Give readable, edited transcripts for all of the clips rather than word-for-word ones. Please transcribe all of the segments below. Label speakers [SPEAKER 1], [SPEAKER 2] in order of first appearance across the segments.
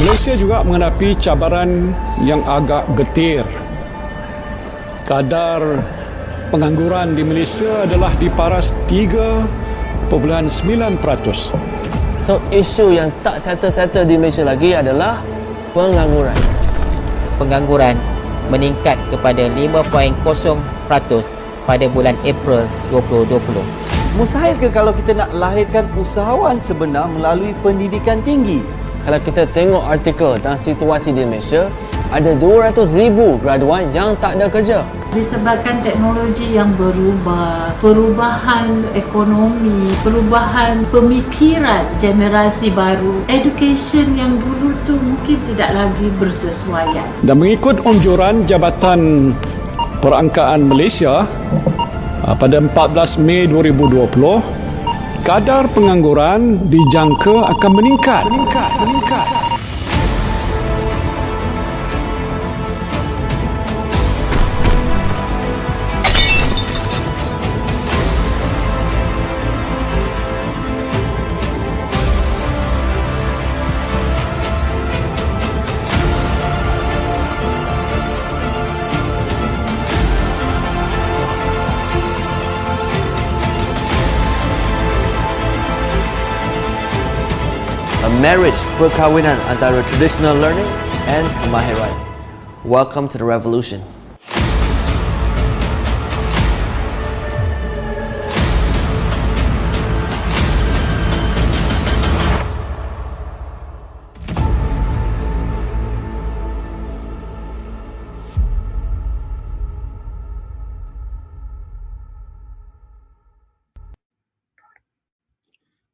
[SPEAKER 1] Malaysia juga menghadapi cabaran yang agak getir. Kadar pengangguran di Malaysia adalah di paras 3.9%.
[SPEAKER 2] So, isu yang tak settle-settle di Malaysia lagi adalah pengangguran.
[SPEAKER 3] Pengangguran meningkat kepada 5.0% pada bulan April 2020.
[SPEAKER 4] Mustahil ke kalau kita nak lahirkan usahawan sebenar melalui pendidikan tinggi?
[SPEAKER 2] Kalau kita tengok artikel tentang situasi di Malaysia, ada 200,000 graduan yang tak ada kerja.
[SPEAKER 5] Disebabkan teknologi yang berubah, perubahan ekonomi, perubahan pemikiran generasi baru, education yang dulu tu mungkin tidak lagi bersesuaian.
[SPEAKER 1] Dan mengikut anjuran Jabatan Perangkaan Malaysia pada 14 Mei 2020, kadar pengangguran dijangka akan meningkat.
[SPEAKER 2] A marriage, perkahwinan antara traditional learning and kemahiran. Welcome to the revolution.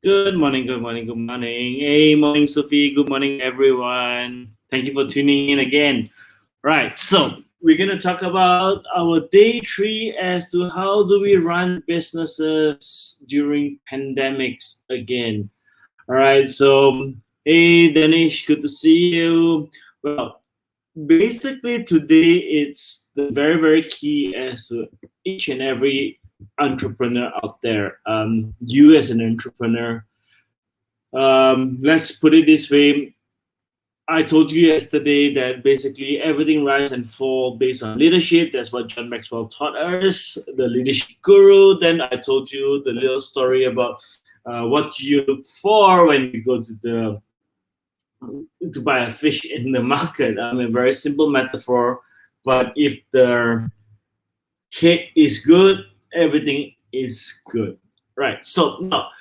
[SPEAKER 6] Good morning. Hey, morning, Sophie. Good morning, everyone. Thank you for tuning in again. Right, so we're going to talk about our day 3 as to how do we run businesses during pandemics again. All right, so hey, Danish, good to see you. Well, basically today it's the very, very key as to each and every entrepreneur out there. You as an entrepreneur, let's put it this way. I told you yesterday that basically everything rise and fall based on leadership. That's what John Maxwell taught us, the leadership guru. Then I told you the little story about what you look for when you go to buy a fish in the market. I mean, very simple metaphor, but if the cake is good, everything is good, right? So now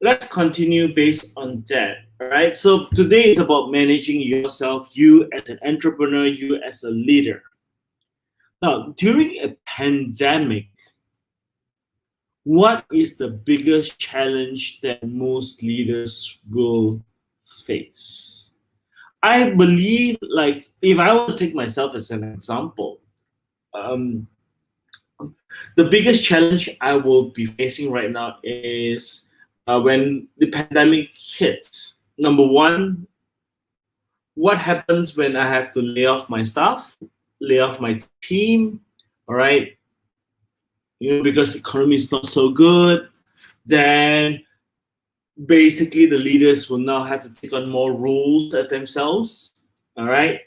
[SPEAKER 6] let's continue based on that. All right, so today is about managing yourself, you as an entrepreneur, you as a leader. Now, during a pandemic, what is the biggest challenge that most leaders will face? I believe, like, if I were to take myself as an example, the biggest challenge I will be facing right now is when the pandemic hits. Number one, what happens when I have to lay off my staff, lay off my team, all right, because the economy is not so good, then basically the leaders will now have to take on more roles at themselves, all right.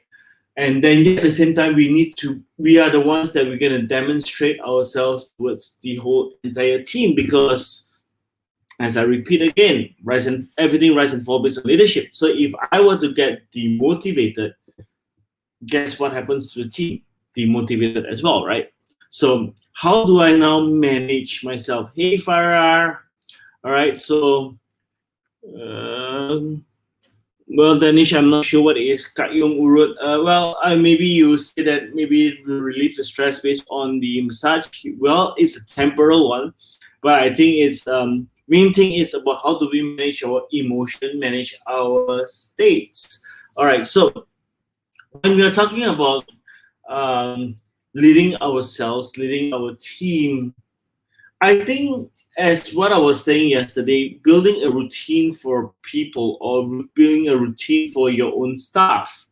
[SPEAKER 6] And then yet at the same time, we are the ones that we're going to demonstrate ourselves towards the whole entire team, because as I repeat again, everything rise and fall based on leadership. So if I were to get demotivated, guess what happens to the team? Demotivated as well, right? So how do I now manage myself? Hey, Farah. All right, so well, Danish, I'm not sure what is Kakyong Urut. Well, maybe you say that maybe it will relieve the stress based on the massage. Well, it's a temporal one, but I think it's main thing is about how do we manage our emotion, manage our states. All right, so when we are talking about leading ourselves, leading our team, I think, as what I was saying yesterday, building a routine for people or building a routine for your own staff,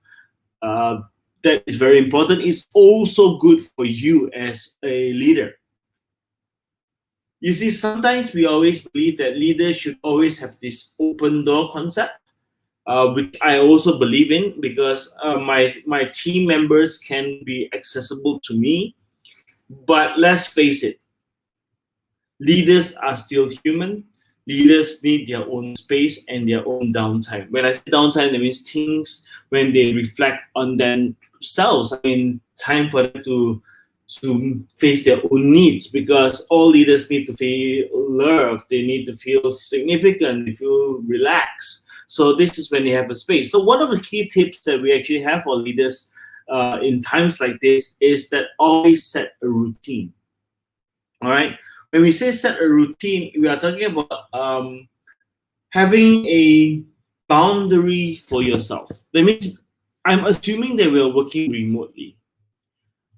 [SPEAKER 6] that is very important. It's also good for you as a leader. You see, sometimes we always believe that leaders should always have this open door concept, which I also believe in, because my team members can be accessible to me. But let's face it, leaders are still human. Leaders need their own space and their own downtime. When I say downtime, that means things when they reflect on themselves. I mean, time for them to face their own needs, because all leaders need to feel loved. They need to feel significant. They feel relaxed. So this is when they have a space. So one of the key tips that we actually have for leaders in times like this is that always set a routine. All right. When we say set a routine, we are talking about having a boundary for yourself. That means I'm assuming that we are working remotely.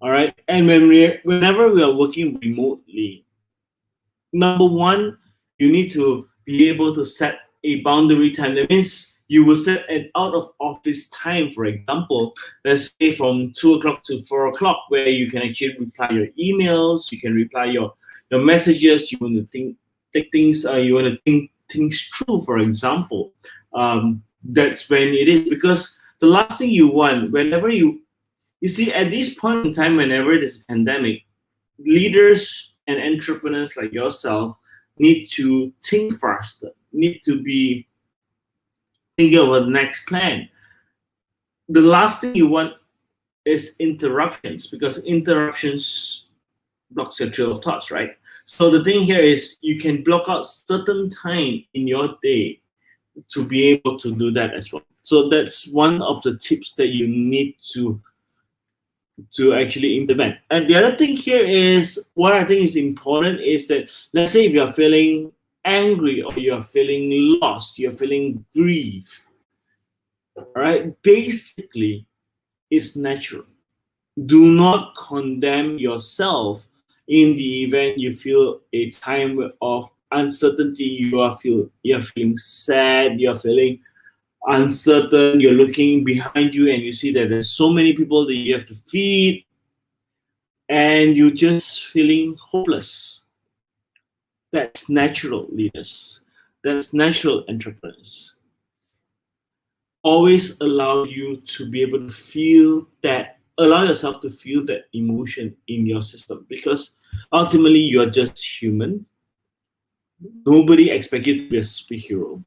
[SPEAKER 6] All right. And whenever we are working remotely, number one, you need to be able to set a boundary time. That means you will set an out of office time, for example, let's say from 2 o'clock to 4 o'clock, where you can actually reply your emails, you can reply your messages, you want to take things, you want to think things through, for example. That's when it is, because the last thing you want, whenever you see, at this point in time, whenever there's a pandemic, leaders and entrepreneurs like yourself need to think faster, need to be thinking of the next plan. The last thing you want is interruptions, because interruptions blocks your trail of thoughts, right? So the thing here is you can block out certain time in your day to be able to do that as well. So that's one of the tips that you need to actually implement. And the other thing here is, what I think is important is that, let's say if you're feeling angry or you're feeling lost, you're feeling grief, all right, basically it's natural. Do not condemn yourself in the event you feel a time of uncertainty. You're feeling sad, you're feeling uncertain, you're looking behind you and you see that there's so many people that you have to feed, and you're just feeling hopeless. That's natural, leaders. That's natural, entrepreneurs. Always allow you to be able to feel that, allow yourself to feel that emotion in your system, because ultimately you are just human. Nobody expects you to be a superhero.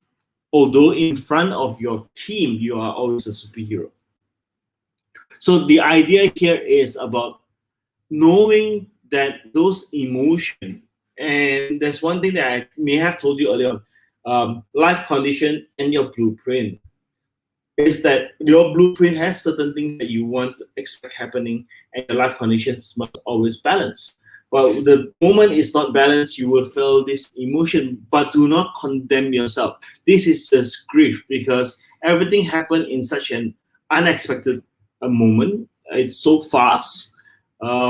[SPEAKER 6] Although in front of your team, you are always a superhero. So the idea here is about knowing that those emotions, and there's one thing that I may have told you earlier on, life condition and your blueprint, is that your blueprint has certain things that you want to expect happening, and your life conditions must always balance. But the moment it's not balanced, you will feel this emotion, but do not condemn yourself. This is just grief, because everything happened in such an unexpected moment. It's so fast.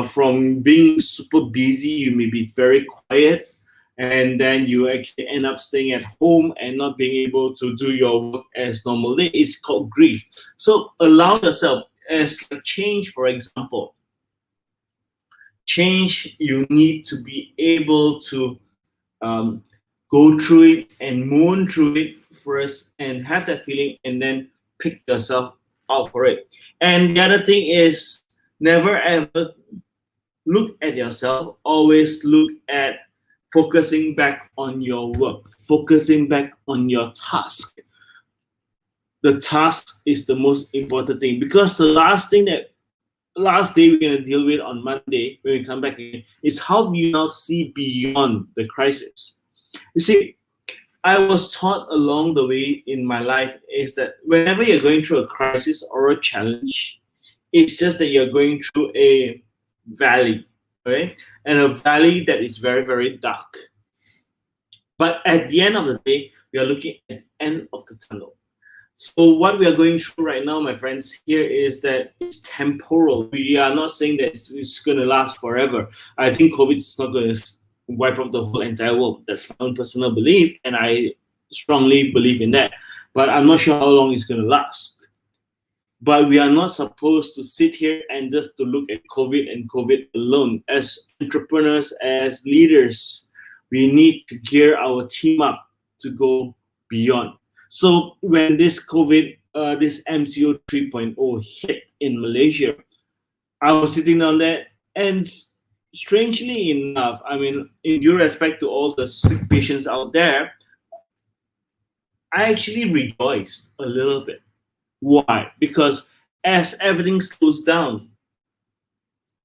[SPEAKER 6] From being super busy, you may be very quiet, and then you actually end up staying at home and not being able to do your work as normal. It's called grief. So allow yourself, as a change, for example, change, you need to be able to go through it and mourn through it first and have that feeling and then pick yourself out for it. And the other thing is never ever look at yourself, always look at focusing back on your work, focusing back on your task. The task is the most important thing, because the last day we're going to deal with on Monday when we come back again is how do you now see beyond the crisis. You see, I was taught along the way in my life is that whenever you're going through a crisis or a challenge, it's just that you're going through a valley, right? And a valley that is very, very dark. But at the end of the day, we are looking at the end of the tunnel. So what we are going through right now, my friends, here is that it's temporal. We are not saying that it's going to last forever. I think COVID is not going to wipe out the whole entire world. That's my own personal belief, and I strongly believe in that. But I'm not sure how long it's going to last. But we are not supposed to sit here and just to look at COVID and COVID alone. As entrepreneurs, as leaders, we need to gear our team up to go beyond. So when this COVID, this MCO 3.0 hit in Malaysia, I was sitting down there, and strangely enough, I mean, in due respect to all the sick patients out there, I actually rejoiced a little bit. Why? Because as everything slows down,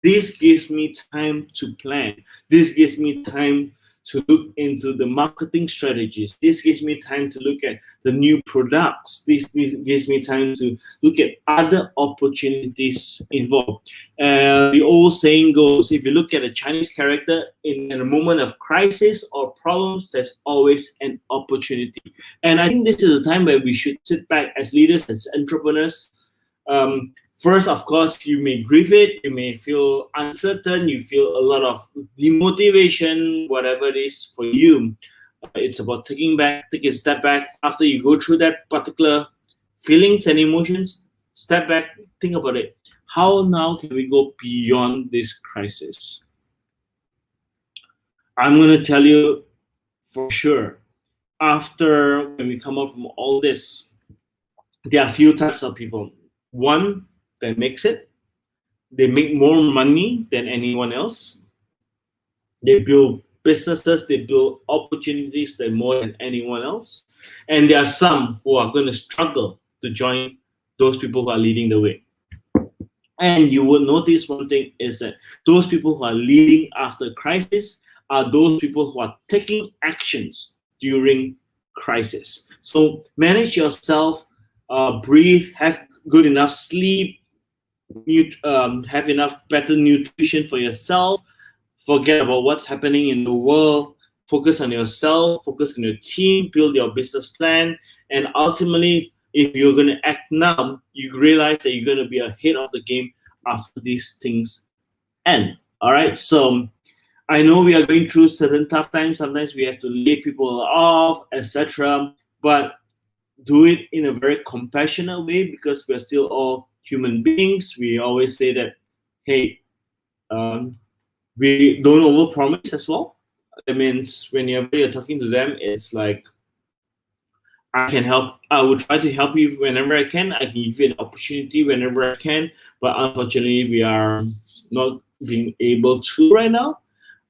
[SPEAKER 6] this gives me time to plan. This gives me time to look into the marketing strategies. This gives me time to look at the new products. This gives me time to look at other opportunities involved. The old saying goes, if you look at a Chinese character, in a moment of crisis or problems, there's always an opportunity. And I think this is a time where we should sit back as leaders, as entrepreneurs. First, of course, you may grieve it, you may feel uncertain, you feel a lot of demotivation, whatever it is for you. It's about taking a step back after you go through that particular feelings and emotions. Step back, think about it. How now can we go beyond this crisis? I'm going to tell you for sure, after when we come out from all this, there are a few types of people. One, that makes it. They make more money than anyone else. They build businesses, they build opportunities that more than anyone else. And there are some who are going to struggle to join those people who are leading the way. And you will notice one thing is that those people who are leading after crisis are those people who are taking actions during crisis. So manage yourself, breathe, have good enough sleep, have enough better nutrition for yourself, forget about what's happening in the world, focus on yourself, focus on your team, build your business plan, and ultimately, if you're going to act now, you realize that you're going to be ahead of the game after these things end. All right, so I know we are going through certain tough times. Sometimes we have to lay people off, etc., but do it in a very compassionate way, because we're still all human beings. We always say that, hey, we don't overpromise as well. That means whenever you're talking to them, it's like, I can help. I will try to help you whenever I can. I can give you an opportunity whenever I can. But unfortunately, we are not being able to right now.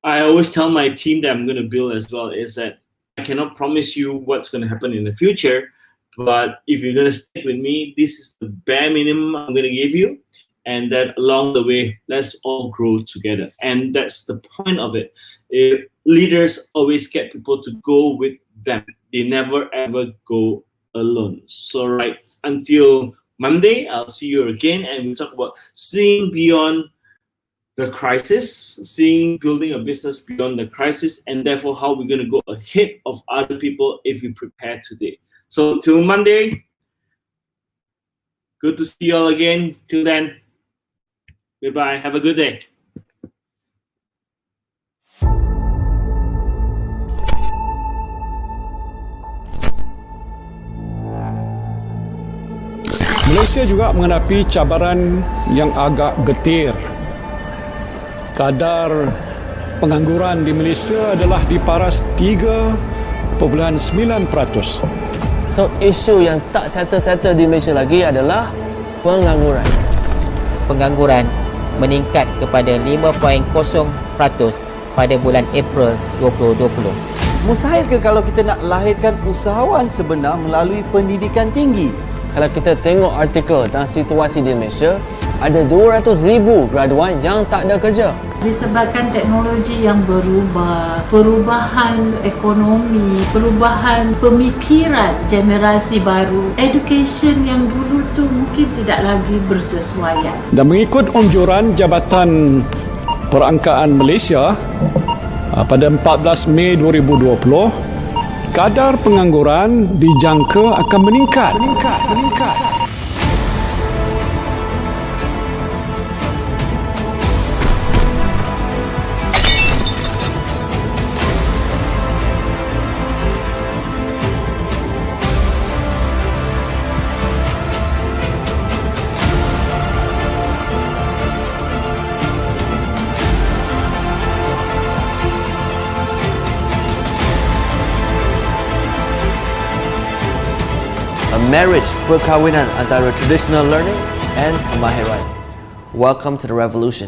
[SPEAKER 6] I always tell my team that I'm going to build as well is that I cannot promise you what's going to happen in the future. But if you're going to stick with me, this is the bare minimum I'm going to give you. And that along the way, let's all grow together. And that's the point of it. Leaders always get people to go with them. They never, ever go alone. So right until Monday, I'll see you again. And we'll talk about seeing beyond the crisis, building a business beyond the crisis, and therefore how we're going to go ahead of other people if we prepare today. So till Monday, good to see you all again. Till then, goodbye. Have a good day.
[SPEAKER 1] Malaysia juga menghadapi cabaran yang agak getir. kadar pengangguran di Malaysia adalah di paras 3.9%.
[SPEAKER 2] So, isu yang tak settle-settle di Malaysia lagi adalah pengangguran.
[SPEAKER 3] Pengangguran meningkat kepada 5.0% pada bulan April 2020.
[SPEAKER 4] Mustahil ke kalau kita nak lahirkan usahawan sebenar melalui pendidikan tinggi?
[SPEAKER 2] Kalau kita tengok artikel tentang situasi di Malaysia, ada 200,000 graduan yang tak ada kerja.
[SPEAKER 5] Disebabkan teknologi yang berubah, perubahan ekonomi, perubahan pemikiran generasi baru, education yang dulu tu mungkin tidak lagi bersesuaian.
[SPEAKER 1] Dan mengikut anjuran Jabatan Perangkaan Malaysia pada 14 Mei 2020, kadar pengangguran dijangka akan meningkat.
[SPEAKER 2] A marriage perkahwinan antara traditional learning and kemahiran. Welcome to the revolution.